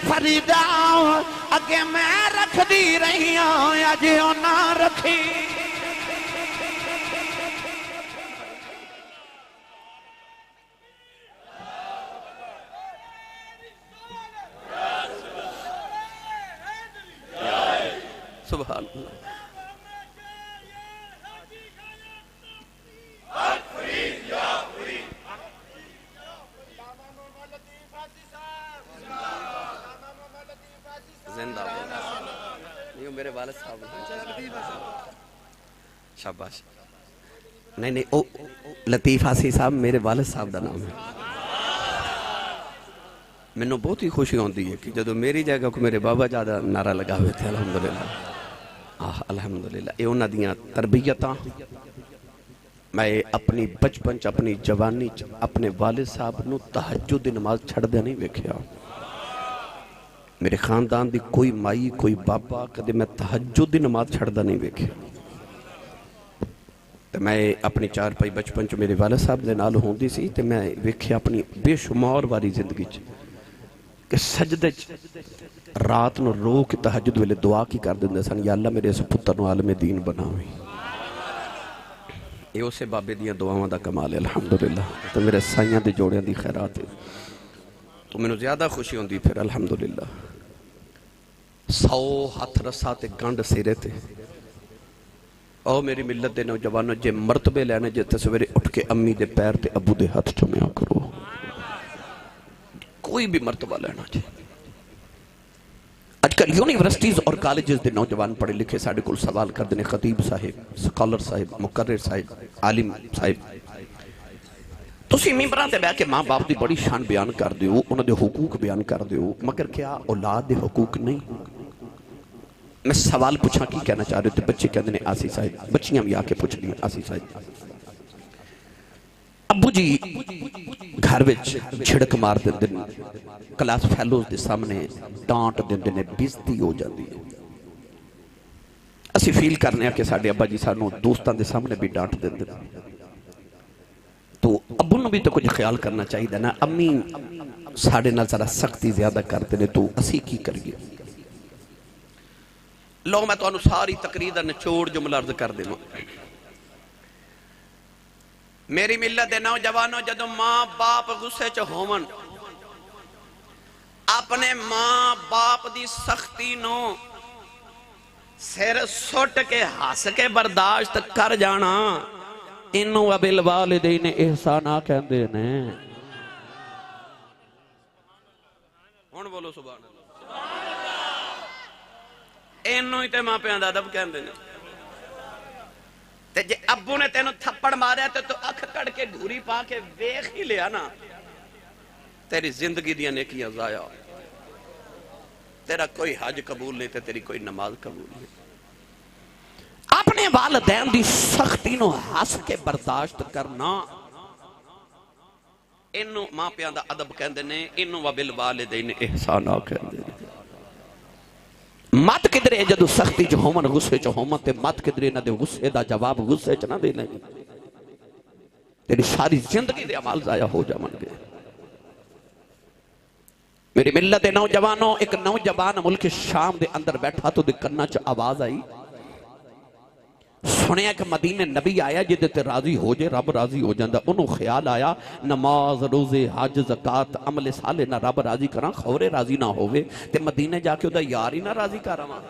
فریدہ اگے میں رکھ دی رہی ہوں یا جیوں نہ رکھی سبحان اللہ زندہ یہ میرے والد صاحب شاباش نہیں او لطیف حاسی صاحب میرے والد صاحب دا نام ہے میں نے بہت ہی خوشی ہوندی ہے کہ جدو میری جگہ کو میرے بابا زیادہ نعرہ لگا ہوئے تھے الحمدللہ الحمدللہ اے انہاں دیاں تربیتاں میں اپنی بچپن چ اپنی جوانی چ اپنے والد صاحب نو تہجد دی نماز چھڑ دے نہیں ویکھیا میرے خاندان دی کوئی مائی کوئی بابا کدے میں تہجد دی نماز چھڑ دا نہیں ویکھیا میں اپنی چار پائی بچپن چ میرے والد صاحب دے نال ہوندی سی تے میں ویکھیا اپنی بے شمار واری زندگی چ کہ سجدے رات نو رو کے تہجد ویلے دعا کی کر دیندے سن یا اللہ میرے اس پتر نو عالم دین بناویں یہ اسے بابے دیاں دعاواں دا کمال ہے الحمدللہ تو میرے سائیاں دے جوڑیاں دی خیرات ہے تو میں نے زیادہ خوشی ہوندی پھر الحمدللہ 100 ہاتھ رسا تے گنڈ سیرے تے او میری ملت دے نوجوانوں جے مرتبے لینے جے تصویرے اٹھ کے امی دے پیر تے ابو دے ہاتھ چومیا کرو کوئی بھی مرتبہ لینا چاہیے آج کل یونیورسٹیز اور کالجز دے نوجوان پڑھے لکھے ساڑھے کل سوال کر دینے خطیب صاحب سکالر صاحب مقرر صاحب عالم صاحب تسی ممبران دے بے کہ ماں باپ دی بڑی شان بیان کر دیو انہوں دے حقوق بیان کر دیو مگر کیا اولاد دے حقوق نہیں میں سوال پوچھا کی کہنا چاہ رہے تھے بچے کہہ دینے آسی صاحب بچیاں بھی آکے پوچھ لیں آسی صاحب ابو جی گھر وچ چھڑک مار دن دن کلاس فیلوز دے سامنے ڈانٹ دن دن بیزتی ہو جاندی ہے اسی فیل کرنے ہیں کہ ساڑھے ابا جی سانو دوستان دے سامنے بھی ڈانٹ دن دن بھی تو کچھ خیال کرنا چاہیے نا. امی ساڑھے نال ذرا سختی زیادہ کرتے نے تو اسی کی کریے. لو میں تو انہوں ساری تقریر دا نچوڑ جملہ عرض کر دے. میری ملت دے نوجوانوں جدو ماں باپ غصے چ ہوون اپنے ماں باپ دی سختی نو سر سٹ کے ہس کے برداشت کر جانا انہوں وبالوالدین احسانا کہندے نے. ہن بولو سبحان اللہ. انہوں ہی تے ماں پیاں دا ادب کہندے نے. تے جے ابو نے تینوں تھپڑ ماریا تو اکھ کڑ کے گھوری پا کے ویکھ ہی لیا نا تیری زندگی دیاں نیکیاں ضائع. تیرا کوئی حج قبول نہیں تے تیری کوئی نماز قبول نہیں. اپنے والدین دی سختی نو ہس کے برداشت کرنا انہوں ماں پیاں دا ادب کہندے نے. انہوں وبالوالدین احسانا کہندے نے. مت کدرے جدو سختی جو ہومن غصے جو ہومن تے مت کدرے نہ دے غصے دا جواب غصے چ نہ دے لیں. تیری ساری زندگی دے عمال ضائع ہو جاون گے. میری ملت نوجوانوں ایک نوجوان ملک شام دے اندر بیٹھا تو دے کناں چ آواز آئی. سنیا کہ مدینے نبی آیا جدے تے راضی ہو جے رب راضی ہو جاندہ. انہوں خیال آیا نماز روزے حج زکاة عمل صالح نہ رب راضی کراں خورے راضی نہ ہوئے تے مدینے جا کے دا یار ہی نہ راضی کراں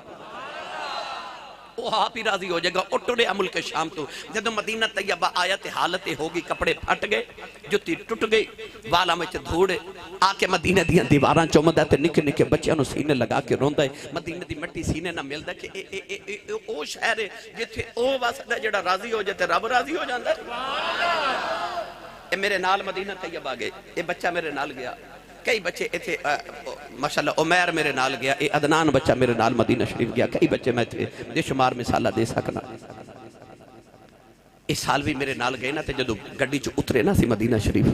وہ آپ ہی راضی ہو جائے گا. اٹھڑے ملک شام تو جدو مدینہ طیبہ آیا تے حالت ہوگی کپڑے پھٹ گئے جتی ٹوٹ گئی والا میں دھوڑے آ کے مدینہ دیاں دیواراں چومدا تے نکے نکے بچیاں نو سینے لگا کے روندا ہے. مدینہ دی مٹی سینے نہ ملدا کہ او شہر ہے جتھے او واسطہ جڑا راضی ہو جائے تے رب راضی ہو جاندا ہے. اے میرے نال مدینہ طیبہ گئے. اے بچہ میرے نال گیا. کئی بچے تھے ماشاءاللہ عمیر میرے نال گیا. اے عدنان بچہ میرے نال مدینہ شریف گیا. کئی بچے میں تھے دے شمار مثالہ دے سکنا. اس سال بھی میرے نال گئے نا تے جدو گڈی چ اترے نا سی مدینہ شریف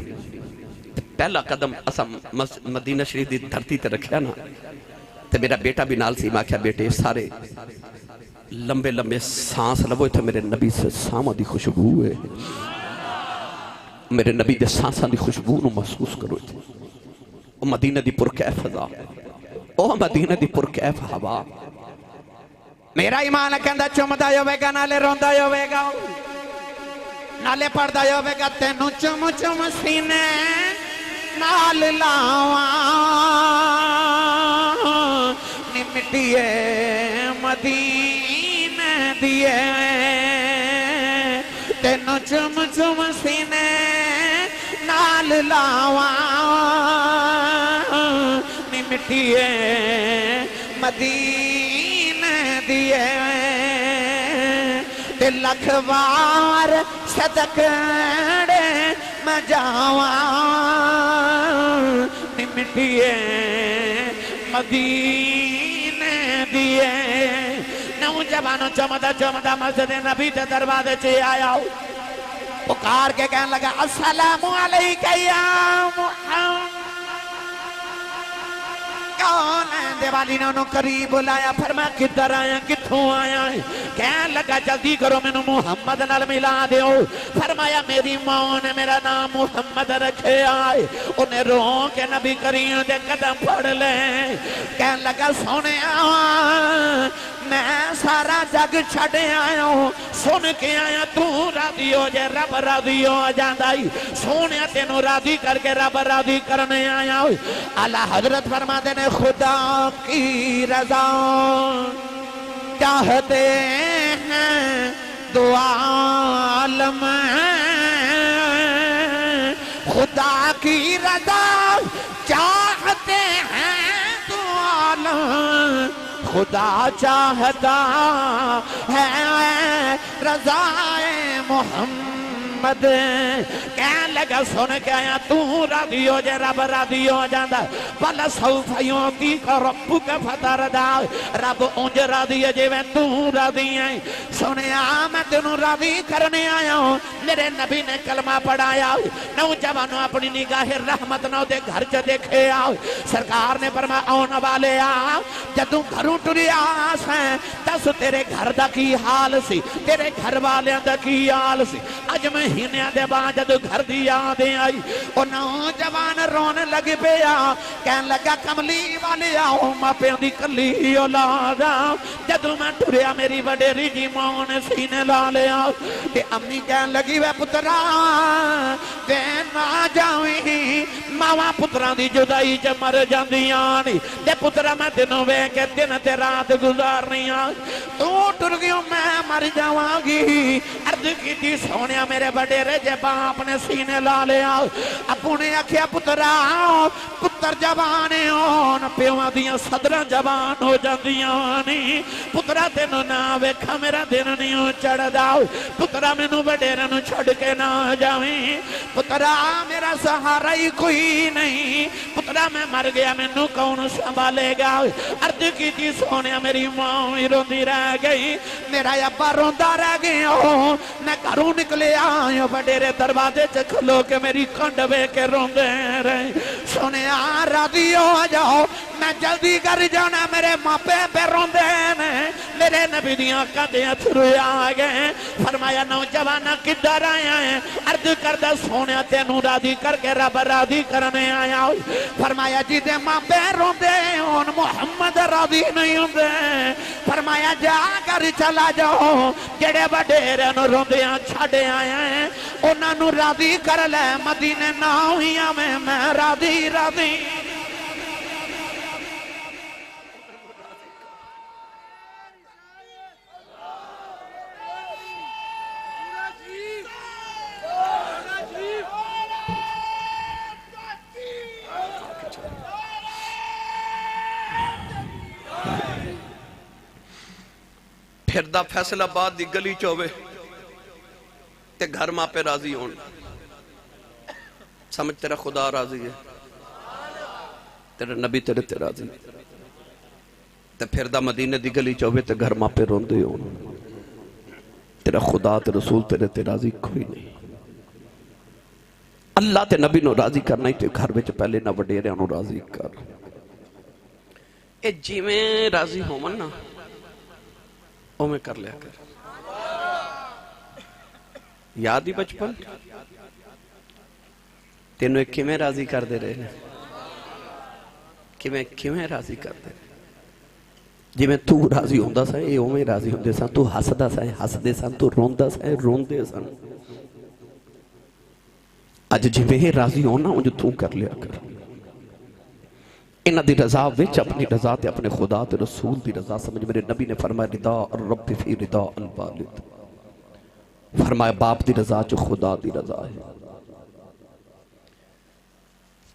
پہلا قدم اسا مدینہ شریف دی دھرتی تے رکھیا نا تے میرا بیٹا بھی نال سی. میں کہا بیٹے سارے لمبے لمبے سانس لو تے میرے نبی سے سامہ دی خوشبو ہے. میرے نبی دے سانساں دی خوشبو نو محسوس کرو. او مدینہ دی پرکیف فضا او مدینہ دی پرکیف ہوا. میرا ایمان کہندا چمدا ہوے گا نالے روندا ہوے گا نالے پڑدا ہوے گا تینوں چم چم سینے نال لاواں نی مٹیے مدینے دیے تینوں چم چم سینے نال لاواں نی مٹیے مدینے دیے تے لکھ وار صدقڑے میں جاواں نی مٹیے مدینے دیے. نوجوانوں چمدا چمدا مسجد نبی تے دروازے چ آیا پکار کے کہنے لگا السلام علیکہ یا محمد. کون ہے دیوالی نے انہوں قریب بلایا فرمایا کدھر آیا کتھوں آیا ہے. کہنے لگا جلدی کرو میں محمد نال ملا دیو. فرمایا میری ماں نے میرا نام محمد رکھے آئے. انہیں رو کے نبی کریم دے قدم پڑ لے. کہنے لگا سونے آیا میں سارا جگ چھڑے آیا ہوں سن کے آیا تو راضی ہو جائے رب راضی ہو جاندائی. سونے تینوں راضی کر کے رب راضی کرنے آیا ہوں. اللہ حضرت فرما دینے خدا کی رضا چاہتے ہیں دو عالم خدا کی رضا چاہتے ہیں دو عالم خدا چاہتا ہے رضا محمد. کہنے لگا سن کے آیا تو راضی ہو جائے رب راضی ہو جاندہ. بَلَا سَوْفَ يُعْطِيكَ رَبُّكَ فَتَرْضَىٰ. رب اونج راضی ہے جے تو راضی ہے. سنیا میں تینوں راضی کرنے آیا ہوں. میرے نبی نے کلمہ پڑھایا. نوجوانوں اپنی نگاہ رحمت نہ دے گھر چ دیکھے آؤ. سرکار نے فرمایا آن والے آ جدوں گھروں ٹری آس ہیں دس تیرے گھر دا کی حال سی تیرے گھر والے دا کی حال سی. اج میں مہینے دے بعد جدو گھر دی یاد آئی او نوجوان رون لگ پیا کہن لگا کملی والے آؤ ماپیوں دی کلی اولاد جدو میں ٹریا میری وڈیری جی ماں نے سینے لا لیا کہ امی کہن لگی وے پترا وے نہ جاویں ماواں پتراں دی جدائی چ مر جاندیاں نی تے پترا میں تینوں وے کے دن تے رات گزارنی آ تو ٹر گیوں میں مر جاواں گی عرض کیتی سونیا میرے وڈیرے جے باپ نے سینے لا لیا اپنے آکھیا پترا پتر جوانے ہون پیواں دیاں صدراں جوان ہو جاندیاں نی پترا تینوں نہ ویکھا میرا دن نہیں چڑھدا پترا مینوں وڈیرے نوں چھڈ کے نہ جاویں پترا میرا سہارا ہی کوئی نہیں پترا میں مر گیا مینوں کون سنبھالے گا عرض کیتی سونیا میری ماں ہی روندی رہ گئی میرا ابا روندا رہ گیا میں گھروں نکلے آیا وڈیرے دروازے چ کھلو کے میری کنڈ وے کے روندے رہے سونیا راضی ہو جاؤ میں جلدی کر جانا میرے ماپے پہ روندے نے میرے نبی دیاں کندے اتھرو آ گئے فرمایا نوجوانا کدھر آیا ہے عرض کردہ سونیا تینوں راضی کر کے رب راضی کرنے آیا فرمایا جی دے ماپے روندے ان محمد راضی نہیں ہوندے فرمایا جا کر چلا جاؤ جڑے وڈیرے نو روندیاں چھڑے آیا ہیں انہاں نو راضی کر لے مدینے نہ ہوئیاں میں راضی راضی پھر دا فیصلہ بعد دی گلی چوبے تے گھر ماں پہ راضی ہون سمجھ تیرا خدا راضی ہے تیرا نبی تیرے تے راضی تے پھر دا مدینہ دی گلی چوبے تے گھر ماں پہ روندے ہون تیرا خدا تے رسول تیرے تے راضی کوئی نہیں اللہ تے نبی نو راضی کرنا ہی تے گھر وچ پہلے نہ وڈیرے نو راضی کر اے جی میں راضی ہومن نا او میں کر لیا کر یاد ہی بچپن تینوں ایک کیویں راضی کر دے رہے ہیں کیویں راضی کر دے رہے جی میں تو راضی ہوندا سا اے او میں راضی ہوندے سا تو ہسدا سا ہس دے سا تو روندا سا روندے سا اج جی میں راضی ہونا انج تو کر لیا کر انہ دی رضا وچ اپنی رضا تے اپنے خدا تے رسول دی رضا سمجھ میرے نبی نے فرمایا رضا الرب فی رضا الوالد فرمایا باپ دی رضا جو خدا دی رضا ہے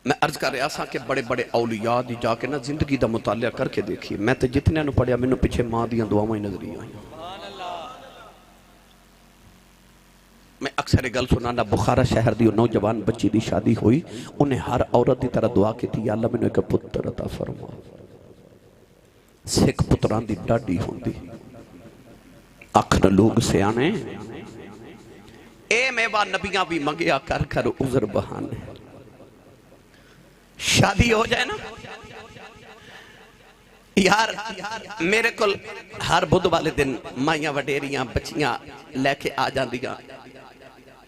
میں عرض کر رہا سا کہ بڑے بڑے اولیاء دی جا کے نا زندگی دا مطالعہ کر کے دیکھی میں تے جتنے نو پڑھیا میں نو پیچھے ماں دیاں دعاواں نظری آئیں میں اکثر گل سنانا بخارا شہر دی نوجوان بچی دی شادی ہوئی انہیں ہر عورت دی طرح دعا کی تھی یا اللہ میں نے ایک پتر عطا فرما سکھ پتران دی ڈاڈی ہوندی اکھر لوگ سے آنے اے میوہ نبیاں بھی منگیا کر کر عذر بہانے شادی ہو جائے نا یار میرے کل ہر بدھ والے دن مائیاں وڈیریاں بچیاں لے کے آ جان دیا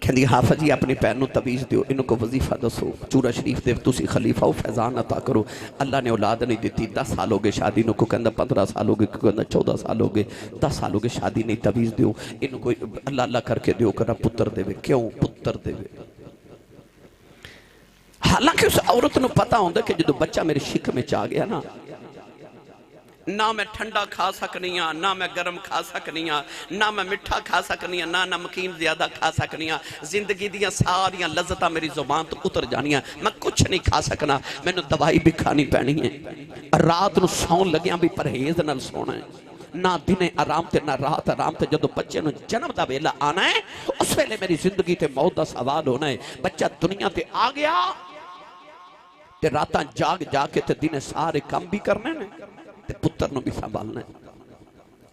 کہندی حافظ جی اپنی پہنوں تویز دیو انہوں کو وظیفہ دسو چورہ شریف دے تسی خلیفہ و فیضان عطا کرو اللہ نے اولاد نہیں دیتی 10 سال ہو گئے شادی انہوں کو کہندہ 15 سال ہو گئے کہندہ 14 سال ہو گئے 10 سال ہو گئے شادی نہیں تویز دیو انہوں کو اللہ اللہ کر کے دیو کرا پتر دے وے کیوں پتر دے وے حالانکہ اس عورت نو پتا ہوندہ کہ جدو بچہ میرے شک میں چاہ گیا نا نہ میں ٹھنڈا کھا سکنیاں نہ میں گرم کھا سکنیاں نہ میں مٹھا کھا سکنیاں نہ نمکین زیادہ کھا سکنیاں زندگی دیاں ساریاں لذتاں میری زبان تو اتر جانیاں میں کچھ نہیں کھا سکنا میں نے دوائی بھی کھانی پینی ہے رات نو سون لگیاں بھی پرہیز نہ سونا ہے نہ دنے آرام تے نہ رات آرام تے جدو بچے نو جنم دا ویلا آنا ہے اس ویلے میری زندگی تے موت دا سوال ہونا ہے بچہ دنیا تے آ گیا تے راتاں جاگ کے تے دنے سارے کام بھی کرنے نے تے پتر نو بھی سنبھالنا ہے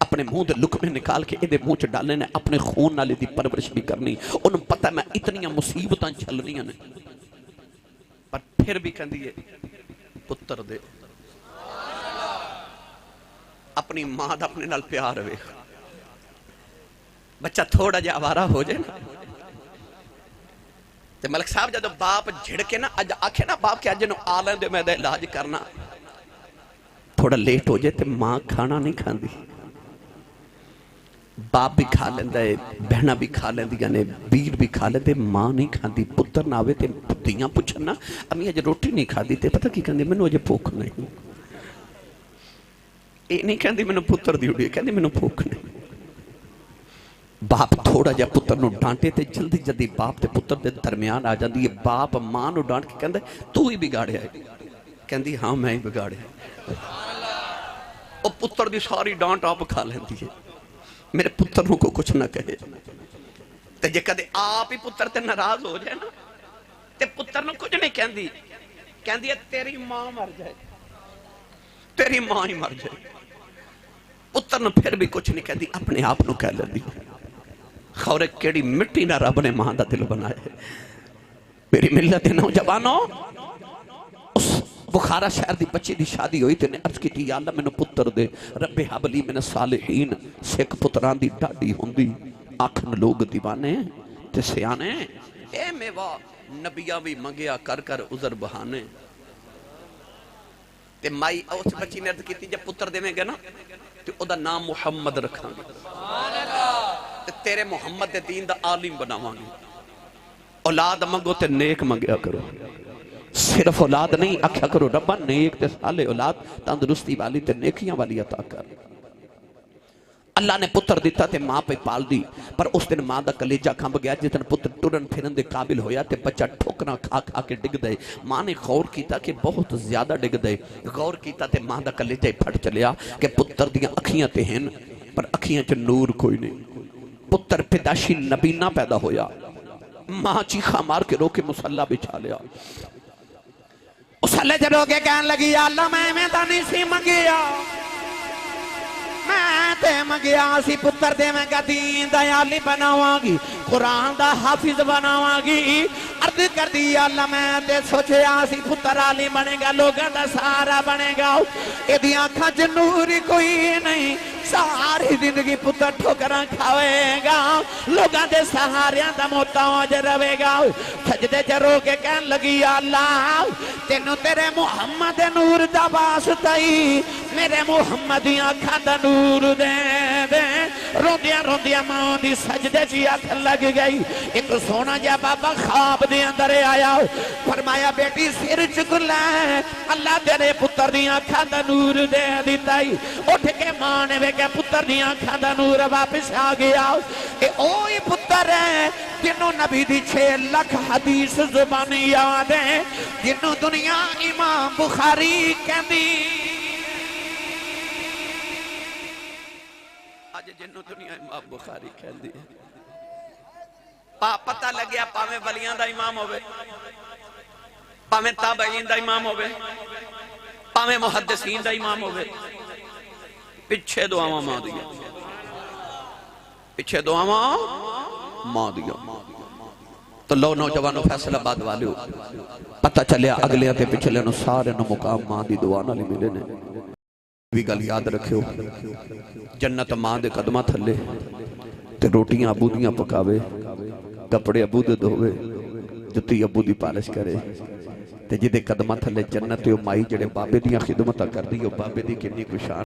اپنے منہ دے لکمے نکال کے ادھے منہ چ ڈالنے نے اپنے خون نالے دی پرورش بھی کرنی انہوں پتہ میں اتنی مصیبتاں چھلنیاں نے پر پھر بھی کہندی ہے پتر دے اپنی ماں دا اپنے نال پیار ہوئے بچہ تھوڑا جا آوارہ ہو جائے نا تے ملک صاحب جدو باپ جھڑکے نا اج آکھے نا باپ کہ اج نو آ لیں دے میں دا علاج کرنا تھوڑا لیٹ ہو جائے تے ماں کھانا نہیں کھاندی باپ بھی کھا لیندہ ہے بہنہ بھی کھا لیندی یعنی بیر بھی کھا لیندے ماں نہیں کھاندی پتر نہ آوے تے دیاں پوچھنا امی اج روٹی نہیں کھا دی تے پتہ کی کہندے میں نے اج بھوک نہیں اے نہیں کہندی میں نے پتر دی اڑی کہندی میں نے بھوک نہیں باپ تھوڑا جا پتر نو ڈانٹے تے جلدی جلدی باپ تے پتر دے درمیان آ جاندی ہے باپ ماں نو ڈانٹ کے کہندے تو ہی بگاڑے آئے کہندی ہاں میں ہی بگاڑے آئے او پتر دی ساری ڈانٹ آپ کھا لیندی ہے میرے پتر نو کو کچھ نہ کہے تے جے کدے آپ ہی پتر تے ناراض ہو جائے نا تے پتر نو کچھ نہیں کہندی ہے تیری ماں مر جائے تیری ماں ہی مر جائے پتر نو پھر بھی کچھ نہیں کہندی اپنے آپ نو کہہ لیندی خورے کیڑی مٹی نہ رب نے ماں دا دل بنائے میری ملت نوجوانوں اس بخارا شہر دی بچی دی شادی ہوئی تے نے عرض کی تھی یا اللہ میں نے پتر دے رب حبلی من صالحین سکھ پتران دی ڈاڈی ہوندی آکھن لوگ دیوانے تے سیانے اے میوہ نبیہ بھی منگیا کر کر عذر بہانے تے مائی اس بچی نے عرض کی تھی جب پتر دے میں گے نا تے او دا نام محمد رکھاں گے تے تیرے محمد دے دین دا عالم بناواں گے اولاد منگو تے نیک منگیا کرو صرف اولاد نہیں آکھیا کرو ربا نیک تے سالے اولاد تندرستی والی تے نیکیاں والی عطا کر اللہ نے پتر دیتا تے ماں پہ پال دی پر اس دن ماں دا کلیجہ کھمب گیا جس دن پتر ٹرن پھرن دے قابل ہویا تے بچہ ٹھوکنا کھا کھا کے ڈگ دے ماں نے غور کیتا کہ بہت زیادہ ڈگ دے غور کیتا تے ماں دا کلیجہ پھٹ چلیا کہ پتر دیاں اکھیاں تے ہیں پر اکھیاں چ نور کوئی نہیں پتر پیداشی نبینا پیدا ہویا ماں چیخا مار کے رو کے مسلح بچھا لیا مسلح چ رو کے کہن لگی یا اللہ میں تا نہیں سی منگیا میں تے منگیا سی پتر دے میں کا دین دا عالی بناواں گی قرآن دا حافظ بناواں گی عرض کر دی یا اللہ میں تے سوچیا سی پتر عالی بنے گا لوگاں دا سہارا بنے گا اے دی آنکھاں چ نور کوئی نہیں ساری زندگی پتر ٹھوکراں کھاوے گا لوگاں دے سہاریاں دا محتاج رہے گا سجدے چ رو کے کہن لگی یا اللہ تینوں تیرے محمد نور دا واسطہ ہی میرے محمد دی آنکھاں دا نور دے دے روندیاں روندیاں ماں دی سجدے چی آنکھ لگ گئی ایک سونا جا بابا خواب دے اندر آیا فرمایا بیٹی سر چک لے اللہ تیرے پتر دی آنکھاں دا نور دے دیتا ہی اٹھ کے ماں نے وے کہ پتر دی آنکھاں دا نور واپس آ گیا اے اوہی پتر ہے جنہوں نبی دی 6 لاکھ حدیث زبانی یاد ہے جنہوں دنیا امام بخاری کہندی آج جنہوں دنیا امام بخاری کہندی پتہ لگیا پاویں ولیاں دا امام ہوئے پاویں تابعین دا امام ہوئے پاویں محدثین دا امام ہوئے پچھے دعاواں ماں دیا پچھے دعاواں ماں دیا تو لو نوجوانوں فیصلہ آباد والے ہو پتہ چلیا اگلے تے پچھلے نو سارے نو مقام ماں دی دعا نال ملے نے بھی گل یاد رکھیو جنت ماں دے قدمہ تھلے تے روٹیاں ابو دیاں پکاوے کپڑے ابو دے دھوے جتی ابو دی پالش کرے تے جدے قدمہ تھلے جنت تے مائی جڑے بابے دیاں خدمتاں کر دی بابے دی کنی کشان